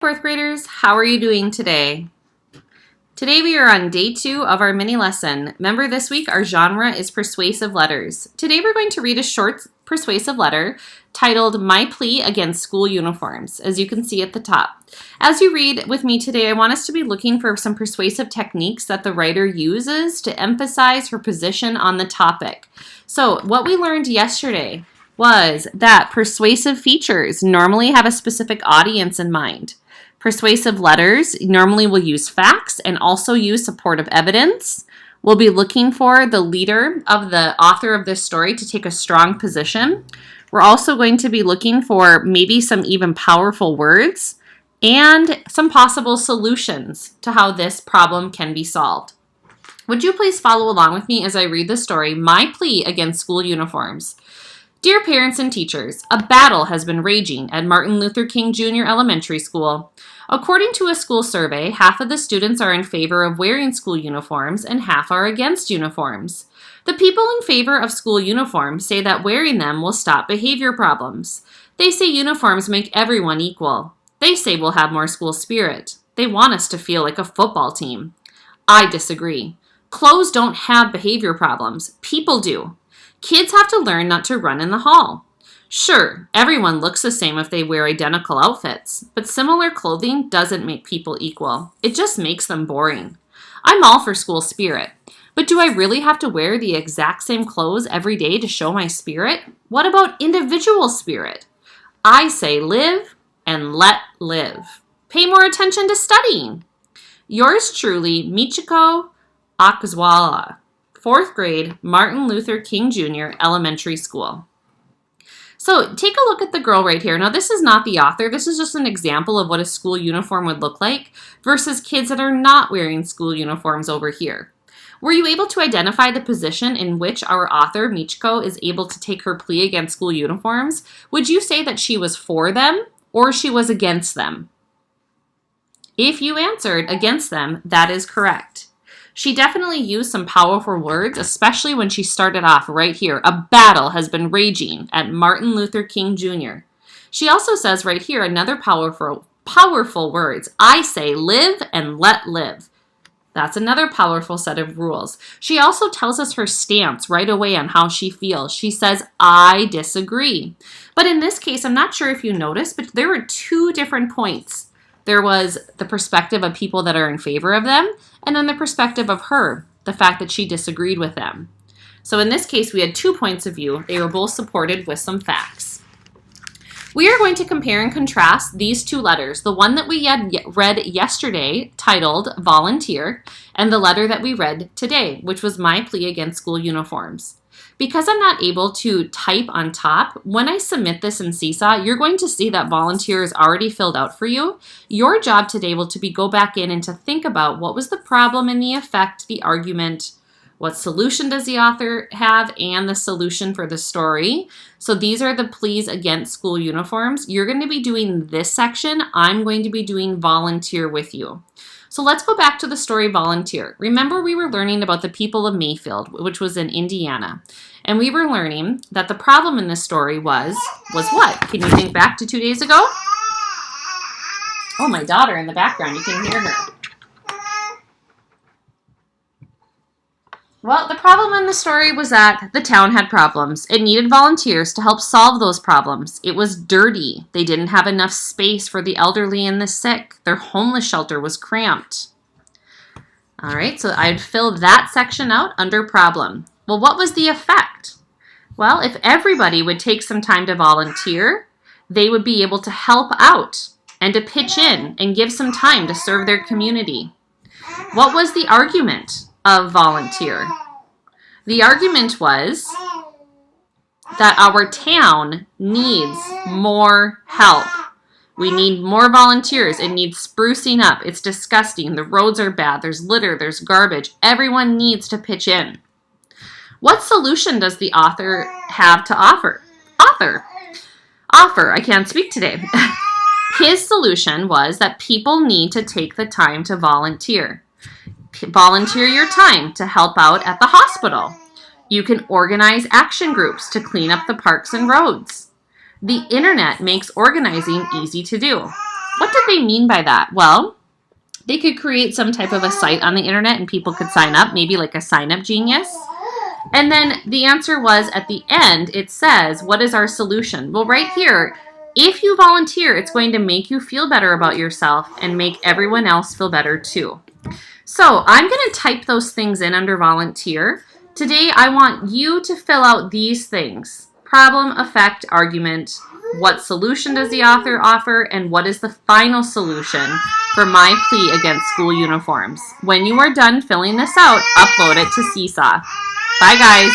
Fourth graders, how are you doing today? Today we are on day 2 of our mini lesson. Remember, this week our genre is persuasive letters. Today we're going to read a short persuasive letter titled My Plea Against School Uniforms, as you can see at the top. As you read with me today, I want us to be looking for some persuasive techniques that the writer uses to emphasize her position on the topic. So what we learned yesterday was that persuasive features normally have a specific audience in mind. Persuasive letters normally will use facts and also use supportive evidence. We'll be looking for the leader of the author of this story to take a strong position. We're also going to be looking for maybe some even powerful words and some possible solutions to how this problem can be solved. Would you please follow along with me as I read the story, My Plea Against School Uniforms? Dear parents and teachers, a battle has been raging at Martin Luther King Jr. Elementary School. According to a school survey, half of the students are in favor of wearing school uniforms and half are against uniforms. The people in favor of school uniforms say that wearing them will stop behavior problems. They say uniforms make everyone equal. They say we'll have more school spirit. They want us to feel like a football team. I disagree. Clothes don't have behavior problems. People do. Kids have to learn not to run in the hall. Sure, everyone looks the same if they wear identical outfits, but similar clothing doesn't make people equal. It just makes them boring. I'm all for school spirit, but do I really have to wear the exact same clothes every day to show my spirit? What about individual spirit? I say live and let live. Pay more attention to studying. Yours truly, Michiko Akzwala. 4th grade, Martin Luther King Jr. Elementary School. So take a look at the girl right here. Now this is not the author. This is just an example of what a school uniform would look like versus kids that are not wearing school uniforms over here. Were you able to identify the position in which our author, Michiko, is able to take her plea against school uniforms? Would you say that she was for them or she was against them? If you answered against them, that is correct. She definitely used some powerful words, especially when she started off right here. A battle has been raging at Martin Luther King Jr. She also says right here another powerful words. I say live and let live. That's another powerful set of rules. She also tells us her stance right away on how she feels. She says, I disagree. But in this case, I'm not sure if you noticed, but there were 2 different points. There was the perspective of people that are in favor of them, and then the perspective of her, the fact that she disagreed with them. So in this case, we had 2 points of view. They were both supported with some facts. We are going to compare and contrast these 2 letters. The one that we had read yesterday, titled Volunteer, and the letter that we read today, which was My Plea Against School Uniforms. Because I'm not able to type on top, when I submit this in Seesaw, you're going to see that volunteer is already filled out for you. Your job today will be go back in and to think about what was the problem and the effect, the argument, what solution does the author have, and the solution for the story. So these are the pleas against school uniforms. You're going to be doing this section. I'm going to be doing volunteer with you. So let's go back to the story Volunteer. Remember, we were learning about the people of Mayfield, which was in Indiana. And we were learning that the problem in this story was what? Can you think back to 2 days ago? Oh, my daughter in the background. You can hear her. Well, the problem in the story was that the town had problems. It needed volunteers to help solve those problems. It was dirty. They didn't have enough space for the elderly and the sick. Their homeless shelter was cramped. All right, so I'd fill that section out under problem. Well, what was the effect? Well, if everybody would take some time to volunteer, they would be able to help out and to pitch in and give some time to serve their community. What was the argument of volunteer? The argument was that our town needs more help. We need more volunteers. It needs sprucing up. It's disgusting. The roads are bad. There's litter. There's garbage. Everyone needs to pitch in. What solution does the author have to offer? Offer. I can't speak today. His solution was that people need to take the time to volunteer. Volunteer your time to help out at the hospital. You can organize action groups to clean up the parks and roads. The internet makes organizing easy to do. What did they mean by that? Well, they could create some type of a site on the internet and people could sign up, maybe like a Sign Up Genius. And then the answer was at the end, it says, what is our solution? Well, right here, if you volunteer, it's going to make you feel better about yourself and make everyone else feel better too. So I'm going to type those things in under volunteer. Today, I want you to fill out these things: problem, effect, argument, what solution does the author offer, and what is the final solution for my plea against school uniforms. When you are done filling this out, upload it to Seesaw. Bye, guys.